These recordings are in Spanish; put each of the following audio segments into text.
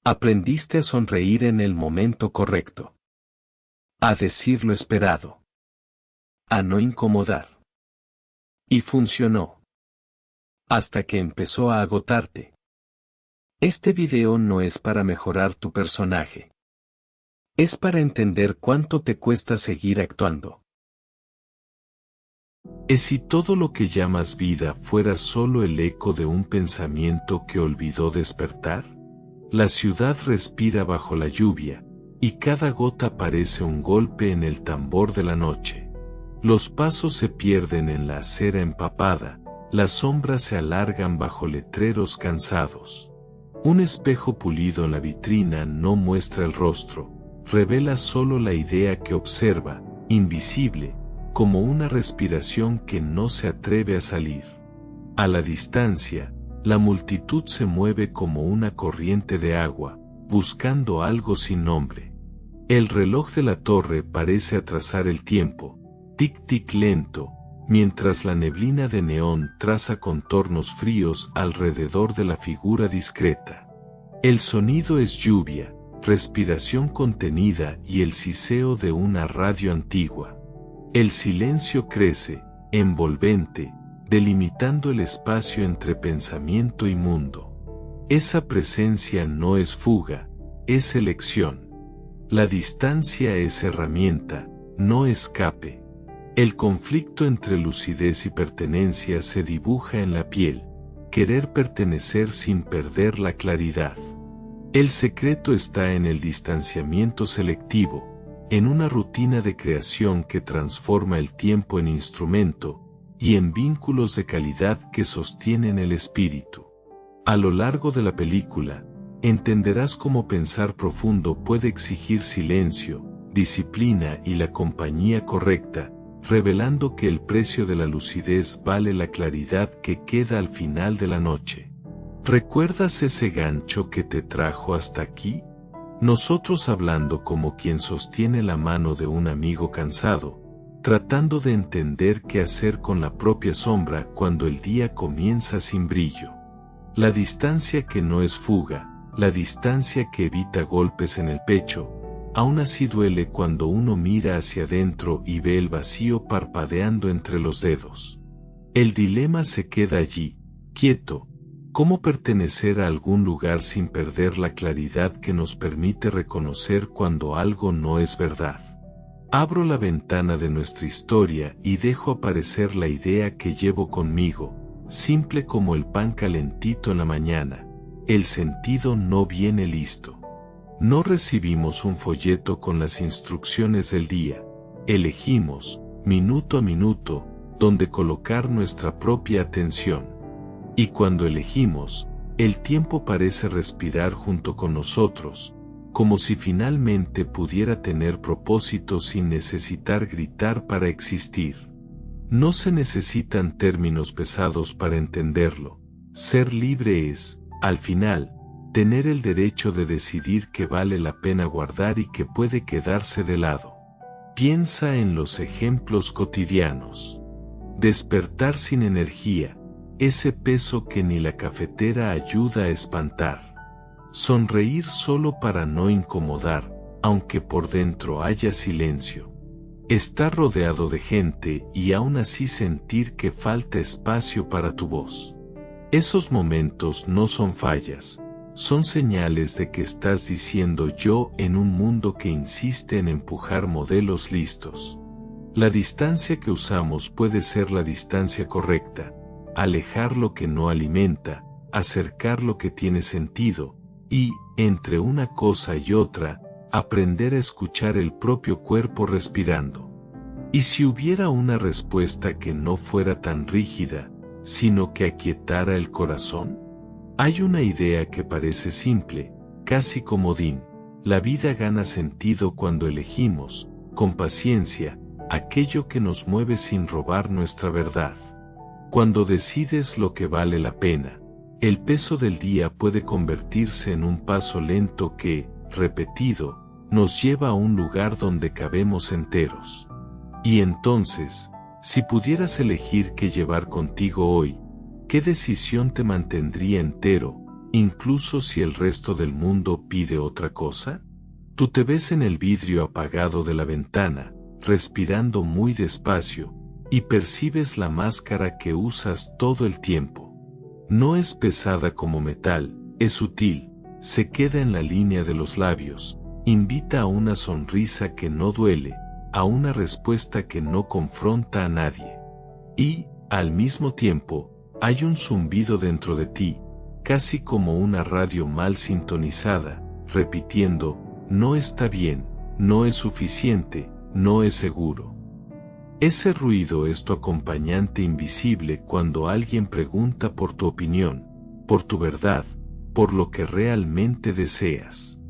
Aprendiste a sonreír en el momento correcto. A decir lo esperado. A no incomodar. Y funcionó. Hasta que empezó a agotarte. Este video no es para mejorar tu personaje. Es para entender cuánto te cuesta seguir actuando. ¿Y si todo lo que llamas vida fuera solo el eco de un pensamiento que olvidó despertar? La ciudad respira bajo la lluvia, y cada gota parece un golpe en el tambor de la noche. Los pasos se pierden en la acera empapada, las sombras se alargan bajo letreros cansados. Un espejo pulido en la vitrina no muestra el rostro, revela solo la idea que observa, invisible, como una respiración que no se atreve a salir. A la distancia, la multitud se mueve como una corriente de agua, buscando algo sin nombre. El reloj de la torre parece atrasar el tiempo, tic-tic lento, mientras la neblina de neón traza contornos fríos alrededor de la figura discreta. El sonido es lluvia, respiración contenida y el siseo de una radio antigua. El silencio crece, envolvente, delimitando el espacio entre pensamiento y mundo. Esa presencia no es fuga, es elección. La distancia es herramienta, no escape. El conflicto entre lucidez y pertenencia se dibuja en la piel, querer pertenecer sin perder la claridad. El secreto está en el distanciamiento selectivo, en una rutina de creación que transforma el tiempo en instrumento, y en vínculos de calidad que sostienen el espíritu. A lo largo de la película, entenderás cómo pensar profundo puede exigir silencio, disciplina y la compañía correcta, revelando que el precio de la lucidez vale la claridad que queda al final de la noche. ¿Recuerdas ese gancho que te trajo hasta aquí? Nosotros hablando como quien sostiene la mano de un amigo cansado, tratando de entender qué hacer con la propia sombra cuando el día comienza sin brillo. La distancia que no es fuga, la distancia que evita golpes en el pecho, aún así duele cuando uno mira hacia adentro y ve el vacío parpadeando entre los dedos. El dilema se queda allí, quieto. ¿Cómo pertenecer a algún lugar sin perder la claridad que nos permite reconocer cuando algo no es verdad? Abro la ventana de nuestra historia y dejo aparecer la idea que llevo conmigo, simple como el pan calentito en la mañana. El sentido no viene listo. No recibimos un folleto con las instrucciones del día. Elegimos, minuto a minuto, dónde colocar nuestra propia atención. Y cuando elegimos, el tiempo parece respirar junto con nosotros, como si finalmente pudiera tener propósito sin necesitar gritar para existir. No se necesitan términos pesados para entenderlo. Ser libre es, al final, tener el derecho de decidir qué vale la pena guardar y qué puede quedarse de lado. Piensa en los ejemplos cotidianos. Despertar sin energía. Ese peso que ni la cafetera ayuda a espantar. Sonreír solo para no incomodar, aunque por dentro haya silencio. Estar rodeado de gente y aún así sentir que falta espacio para tu voz. Esos momentos no son fallas, son señales de que estás diciendo yo en un mundo que insiste en empujar modelos listos. La distancia que usamos puede ser la distancia correcta. Alejar lo que no alimenta, acercar lo que tiene sentido, y, entre una cosa y otra, aprender a escuchar el propio cuerpo respirando. ¿Y si hubiera una respuesta que no fuera tan rígida, sino que aquietara el corazón? Hay una idea que parece simple, casi comodín. La vida gana sentido cuando elegimos, con paciencia, aquello que nos mueve sin robar nuestra verdad. Cuando decides lo que vale la pena, el peso del día puede convertirse en un paso lento que, repetido, nos lleva a un lugar donde cabemos enteros. Y entonces, si pudieras elegir qué llevar contigo hoy, ¿qué decisión te mantendría entero, incluso si el resto del mundo pide otra cosa? Tú te ves en el vidrio apagado de la ventana, respirando muy despacio, y percibes la máscara que usas todo el tiempo. No es pesada como metal, es sutil, se queda en la línea de los labios, invita a una sonrisa que no duele, a una respuesta que no confronta a nadie. Y, al mismo tiempo, hay un zumbido dentro de ti, casi como una radio mal sintonizada, repitiendo, no está bien, no es suficiente, no es seguro. Ese ruido es tu acompañante invisible cuando alguien pregunta por tu opinión, por tu verdad, por lo que realmente deseas.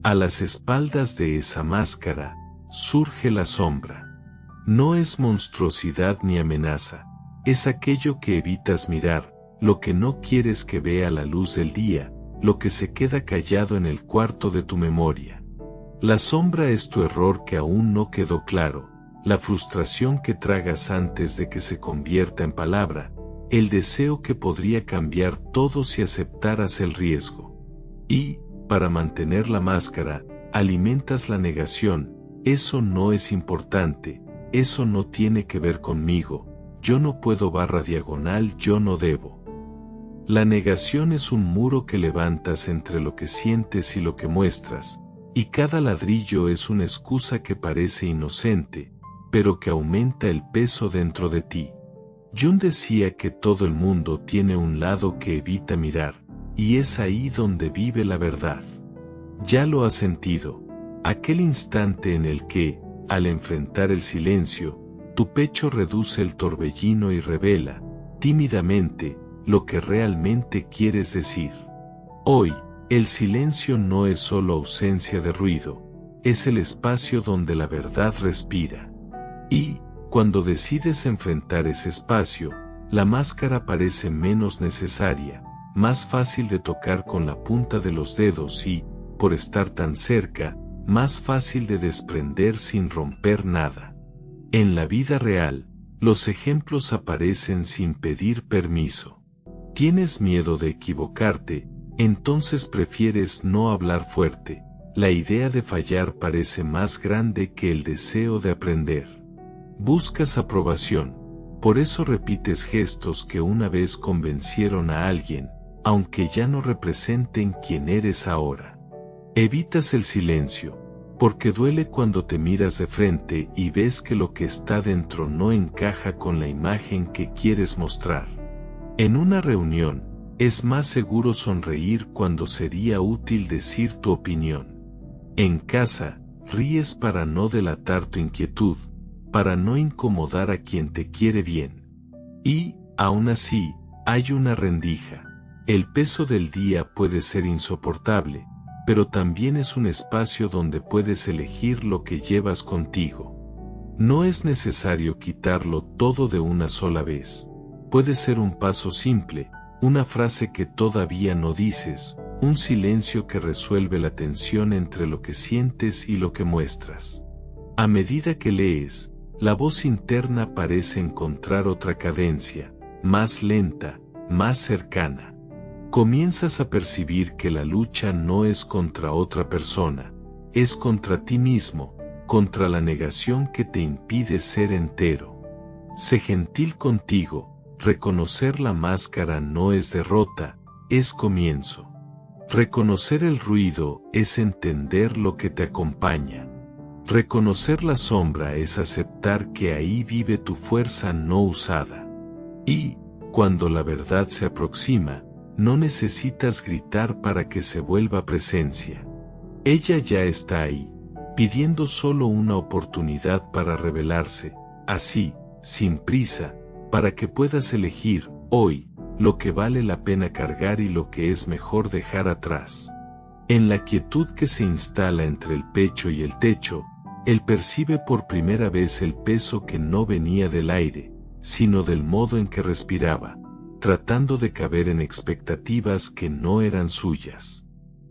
A las espaldas de esa máscara, surge la sombra. No es monstruosidad ni amenaza, es aquello que evitas mirar, lo que no quieres que vea la luz del día, lo que se queda callado en el cuarto de tu memoria. La sombra es tu error que aún no quedó claro, la frustración que tragas antes de que se convierta en palabra, el deseo que podría cambiar todo si aceptaras el riesgo. Y, para mantener la máscara, alimentas la negación, eso no es importante, eso no tiene que ver conmigo, yo no puedo /, yo no debo. La negación es un muro que levantas entre lo que sientes y lo que muestras, y cada ladrillo es una excusa que parece inocente, pero que aumenta el peso dentro de ti. Jung decía que todo el mundo tiene un lado que evita mirar, y es ahí donde vive la verdad. Ya lo has sentido, aquel instante en el que, al enfrentar el silencio, tu pecho reduce el torbellino y revela, tímidamente, lo que realmente quieres decir. Hoy, el silencio no es solo ausencia de ruido, es el espacio donde la verdad respira. Y, cuando decides enfrentar ese espacio, la máscara parece menos necesaria, más fácil de tocar con la punta de los dedos y, por estar tan cerca, más fácil de desprender sin romper nada. En la vida real, los ejemplos aparecen sin pedir permiso. ¿Tienes miedo de equivocarte? Entonces prefieres no hablar fuerte. La idea de fallar parece más grande que el deseo de aprender. Buscas aprobación, por eso repites gestos que una vez convencieron a alguien, aunque ya no representen quién eres ahora. Evitas el silencio, porque duele cuando te miras de frente y ves que lo que está dentro no encaja con la imagen que quieres mostrar. En una reunión, es más seguro sonreír cuando sería útil decir tu opinión. En casa, ríes para no delatar tu inquietud, para no incomodar a quien te quiere bien. Y, aún así, hay una rendija. El peso del día puede ser insoportable, pero también es un espacio donde puedes elegir lo que llevas contigo. No es necesario quitarlo todo de una sola vez. Puede ser un paso simple, una frase que todavía no dices, un silencio que resuelve la tensión entre lo que sientes y lo que muestras. A medida que lees, la voz interna parece encontrar otra cadencia, más lenta, más cercana. Comienzas a percibir que la lucha no es contra otra persona, es contra ti mismo, contra la negación que te impide ser entero. Sé gentil contigo, reconocer la máscara no es derrota, es comienzo. Reconocer el ruido es entender lo que te acompaña. Reconocer la sombra es aceptar que ahí vive tu fuerza no usada. Y, cuando la verdad se aproxima, no necesitas gritar para que se vuelva presencia. Ella ya está ahí, pidiendo solo una oportunidad para revelarse, así, sin prisa, para que puedas elegir, hoy, lo que vale la pena cargar y lo que es mejor dejar atrás. En la quietud que se instala entre el pecho y el techo, él percibe por primera vez el peso que no venía del aire, sino del modo en que respiraba, tratando de caber en expectativas que no eran suyas.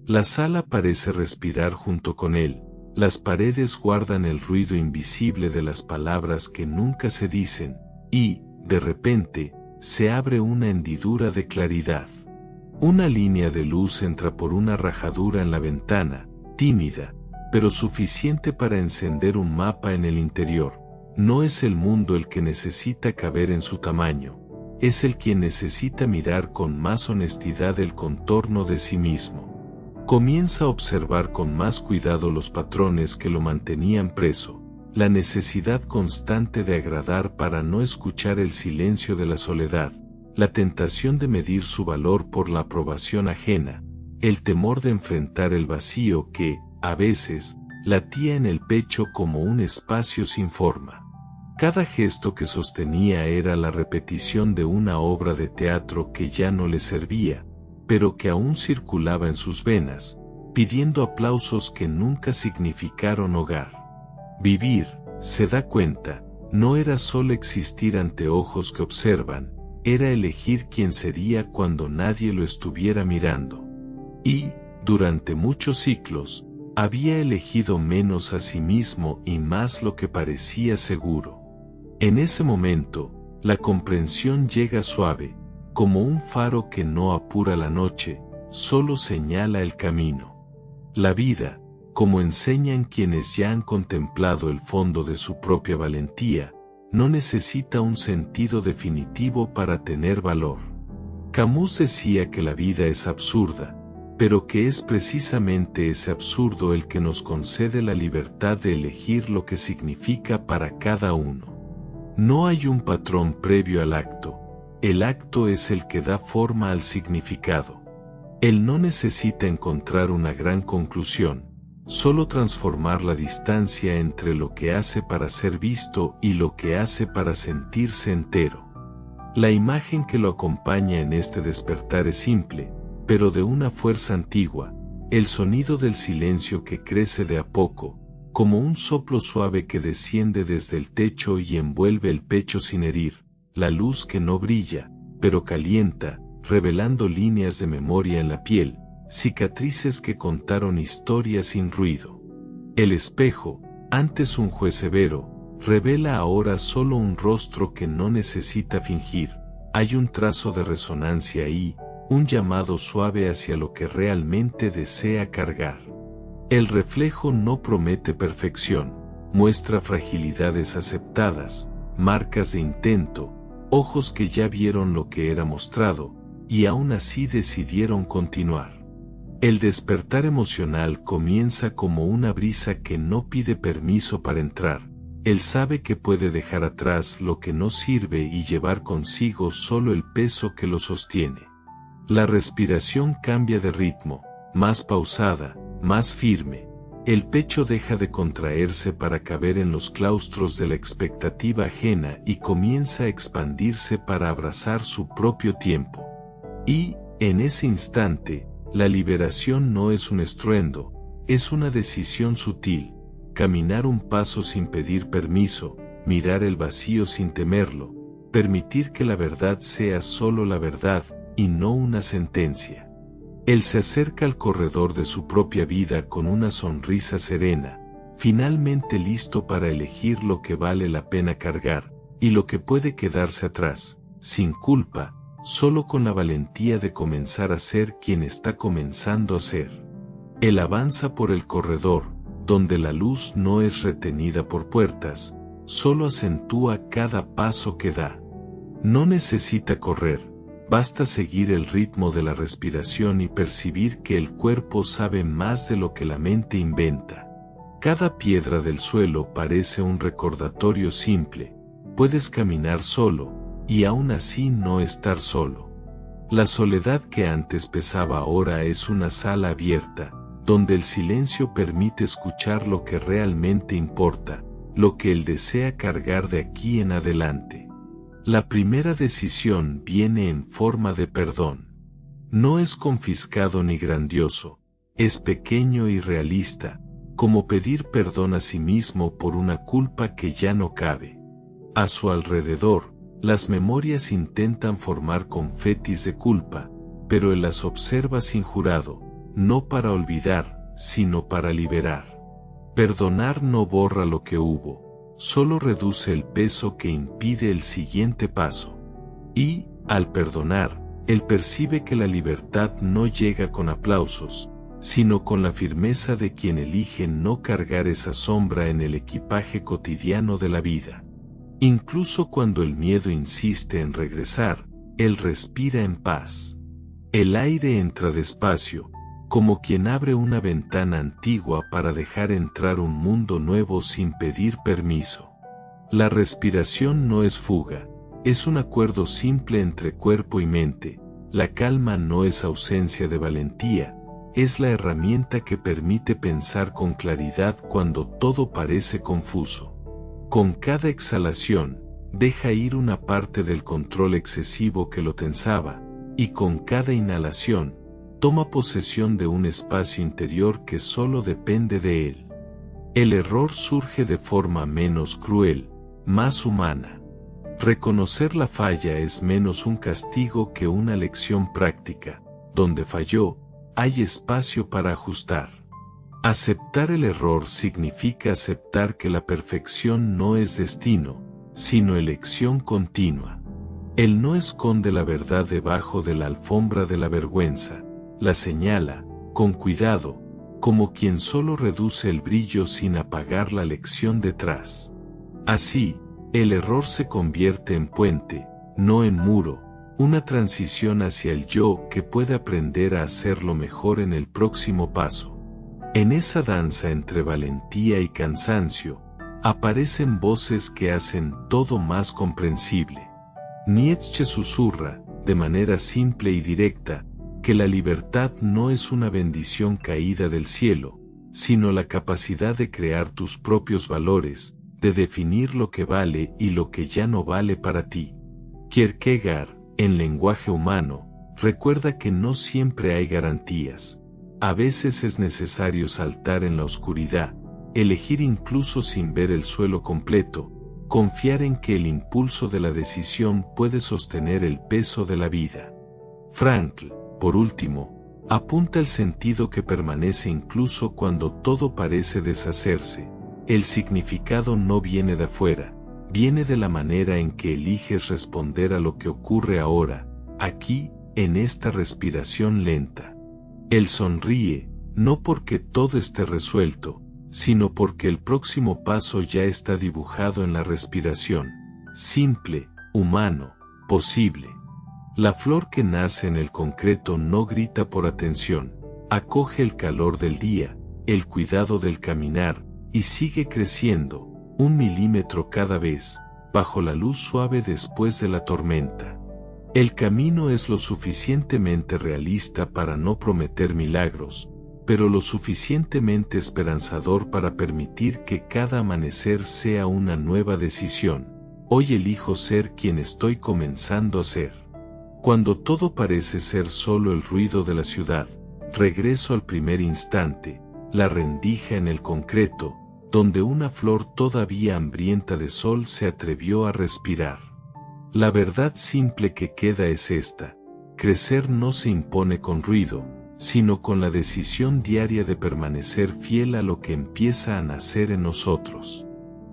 La sala parece respirar junto con él, las paredes guardan el ruido invisible de las palabras que nunca se dicen, y, de repente, se abre una hendidura de claridad. Una línea de luz entra por una rajadura en la ventana, tímida, pero suficiente para encender un mapa en el interior. No es el mundo el que necesita caber en su tamaño, es el quien necesita mirar con más honestidad el contorno de sí mismo. Comienza a observar con más cuidado los patrones que lo mantenían preso, la necesidad constante de agradar para no escuchar el silencio de la soledad, la tentación de medir su valor por la aprobación ajena, el temor de enfrentar el vacío que, a veces, latía en el pecho como un espacio sin forma. Cada gesto que sostenía era la repetición de una obra de teatro que ya no le servía, pero que aún circulaba en sus venas, pidiendo aplausos que nunca significaron hogar. Vivir, se da cuenta, no era solo existir ante ojos que observan, era elegir quién sería cuando nadie lo estuviera mirando. Y, durante muchos ciclos, había elegido menos a sí mismo y más lo que parecía seguro. En ese momento, la comprensión llega suave, como un faro que no apura la noche, solo señala el camino. La vida, como enseñan quienes ya han contemplado el fondo de su propia valentía, no necesita un sentido definitivo para tener valor. Camus decía que la vida es absurda, pero que es precisamente ese absurdo el que nos concede la libertad de elegir lo que significa para cada uno. No hay un patrón previo al acto, el acto es el que da forma al significado. Él no necesita encontrar una gran conclusión, solo transformar la distancia entre lo que hace para ser visto y lo que hace para sentirse entero. La imagen que lo acompaña en este despertar es simple, pero de una fuerza antigua, el sonido del silencio que crece de a poco, como un soplo suave que desciende desde el techo y envuelve el pecho sin herir, la luz que no brilla, pero calienta, revelando líneas de memoria en la piel, cicatrices que contaron historias sin ruido. El espejo, antes un juez severo, revela ahora solo un rostro que no necesita fingir, hay un trazo de resonancia ahí, un llamado suave hacia lo que realmente desea cargar. El reflejo no promete perfección, muestra fragilidades aceptadas, marcas de intento, ojos que ya vieron lo que era mostrado, y aún así decidieron continuar. El despertar emocional comienza como una brisa que no pide permiso para entrar, él sabe que puede dejar atrás lo que no sirve y llevar consigo solo el peso que lo sostiene. La respiración cambia de ritmo, más pausada, más firme, el pecho deja de contraerse para caber en los claustros de la expectativa ajena y comienza a expandirse para abrazar su propio tiempo. Y, en ese instante, la liberación no es un estruendo, es una decisión sutil, caminar un paso sin pedir permiso, mirar el vacío sin temerlo, permitir que la verdad sea solo la verdad, y no una sentencia. Él se acerca al corredor de su propia vida con una sonrisa serena, finalmente listo para elegir lo que vale la pena cargar, y lo que puede quedarse atrás, sin culpa, solo con la valentía de comenzar a ser quien está comenzando a ser. Él avanza por el corredor, donde la luz no es retenida por puertas, solo acentúa cada paso que da. No necesita correr. Basta seguir el ritmo de la respiración y percibir que el cuerpo sabe más de lo que la mente inventa. Cada piedra del suelo parece un recordatorio simple, puedes caminar solo, y aún así no estar solo. La soledad que antes pesaba ahora es una sala abierta, donde el silencio permite escuchar lo que realmente importa, lo que él desea cargar de aquí en adelante. La primera decisión viene en forma de perdón. No es confiscado ni grandioso, es pequeño y realista, como pedir perdón a sí mismo por una culpa que ya no cabe. A su alrededor, las memorias intentan formar confetis de culpa, pero él las observa sin jurado, no para olvidar, sino para liberar. Perdonar no borra lo que hubo, solo reduce el peso que impide el siguiente paso. Y, al perdonar, él percibe que la libertad no llega con aplausos, sino con la firmeza de quien elige no cargar esa sombra en el equipaje cotidiano de la vida. Incluso cuando el miedo insiste en regresar, él respira en paz. El aire entra despacio, como quien abre una ventana antigua para dejar entrar un mundo nuevo sin pedir permiso. La respiración no es fuga, es un acuerdo simple entre cuerpo y mente. La calma no es ausencia de valentía, es la herramienta que permite pensar con claridad cuando todo parece confuso. Con cada exhalación, deja ir una parte del control excesivo que lo tensaba, y con cada inhalación, toma posesión de un espacio interior que solo depende de él. El error surge de forma menos cruel, más humana. Reconocer la falla es menos un castigo que una lección práctica. Donde falló, hay espacio para ajustar. Aceptar el error significa aceptar que la perfección no es destino, sino elección continua. Él no esconde la verdad debajo de la alfombra de la vergüenza, la señala, con cuidado, como quien solo reduce el brillo sin apagar la lección detrás. Así, el error se convierte en puente, no en muro, una transición hacia el yo que puede aprender a hacerlo mejor en el próximo paso. En esa danza entre valentía y cansancio, aparecen voces que hacen todo más comprensible. Nietzsche susurra, de manera simple y directa, que la libertad no es una bendición caída del cielo, sino la capacidad de crear tus propios valores, de definir lo que vale y lo que ya no vale para ti. Kierkegaard, en lenguaje humano, recuerda que no siempre hay garantías. A veces es necesario saltar en la oscuridad, elegir incluso sin ver el suelo completo, confiar en que el impulso de la decisión puede sostener el peso de la vida. Frankl, por último, apunta el sentido que permanece incluso cuando todo parece deshacerse. El significado no viene de afuera, viene de la manera en que eliges responder a lo que ocurre ahora, aquí, en esta respiración lenta. Él sonríe, no porque todo esté resuelto, sino porque el próximo paso ya está dibujado en la respiración, simple, humano, posible. La flor que nace en el concreto no grita por atención, acoge el calor del día, el cuidado del caminar, y sigue creciendo, 1 milímetro cada vez, bajo la luz suave después de la tormenta. El camino es lo suficientemente realista para no prometer milagros, pero lo suficientemente esperanzador para permitir que cada amanecer sea una nueva decisión. Hoy elijo ser quien estoy comenzando a ser. Cuando todo parece ser solo el ruido de la ciudad, regreso al primer instante, la rendija en el concreto, donde una flor todavía hambrienta de sol se atrevió a respirar. La verdad simple que queda es esta: crecer no se impone con ruido, sino con la decisión diaria de permanecer fiel a lo que empieza a nacer en nosotros.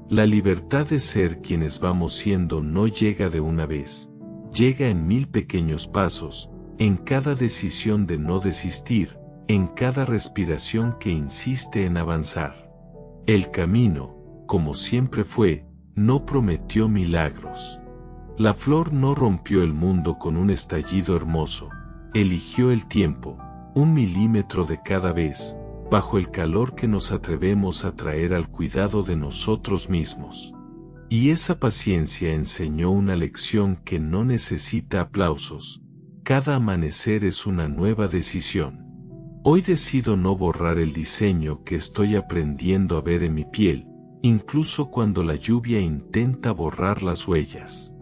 La libertad de ser quienes vamos siendo no llega de una vez, llega en 1000 pequeños pasos, en cada decisión de no desistir, en cada respiración que insiste en avanzar. El camino, como siempre fue, no prometió milagros. La flor no rompió el mundo con un estallido hermoso, eligió el tiempo, 1 milímetro de cada vez, bajo el calor que nos atrevemos a traer al cuidado de nosotros mismos. Y esa paciencia enseñó una lección que no necesita aplausos. Cada amanecer es una nueva decisión. Hoy decido no borrar el diseño que estoy aprendiendo a ver en mi piel, incluso cuando la lluvia intenta borrar las huellas.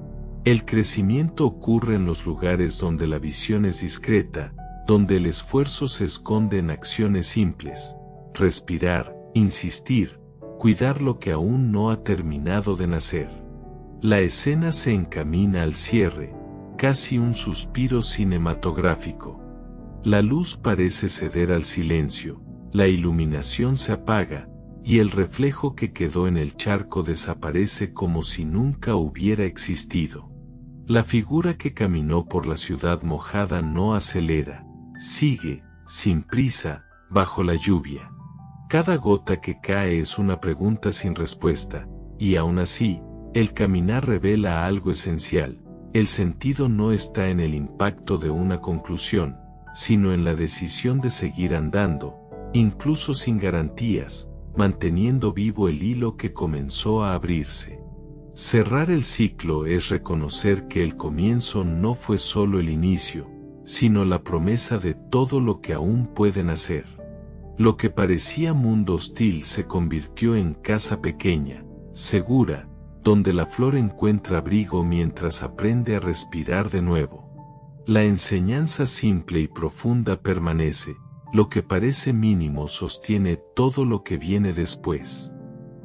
El crecimiento ocurre en los lugares donde la visión es discreta, donde el esfuerzo se esconde en acciones simples: respirar, insistir, cuidar lo que aún no ha terminado de nacer. La escena se encamina al cierre, casi un suspiro cinematográfico. La luz parece ceder al silencio, la iluminación se apaga, y el reflejo que quedó en el charco desaparece como si nunca hubiera existido. La figura que caminó por la ciudad mojada no acelera, sigue, sin prisa, bajo la lluvia. Cada gota que cae es una pregunta sin respuesta, y aún así, el caminar revela algo esencial. El sentido no está en el impacto de una conclusión, sino en la decisión de seguir andando, incluso sin garantías, manteniendo vivo el hilo que comenzó a abrirse. Cerrar el ciclo es reconocer que el comienzo no fue solo el inicio, sino la promesa de todo lo que aún pueden hacer. Lo que parecía mundo hostil se convirtió en casa pequeña, segura, donde la flor encuentra abrigo mientras aprende a respirar de nuevo. La enseñanza simple y profunda permanece, lo que parece mínimo sostiene todo lo que viene después.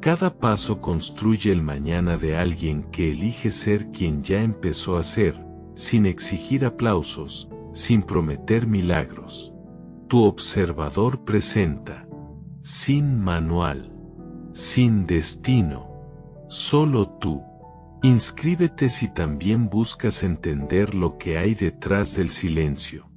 Cada paso construye el mañana de alguien que elige ser quien ya empezó a ser, sin exigir aplausos, sin prometer milagros. Tu observador presenta, sin manual, sin destino, solo tú. Inscríbete si también buscas entender lo que hay detrás del silencio.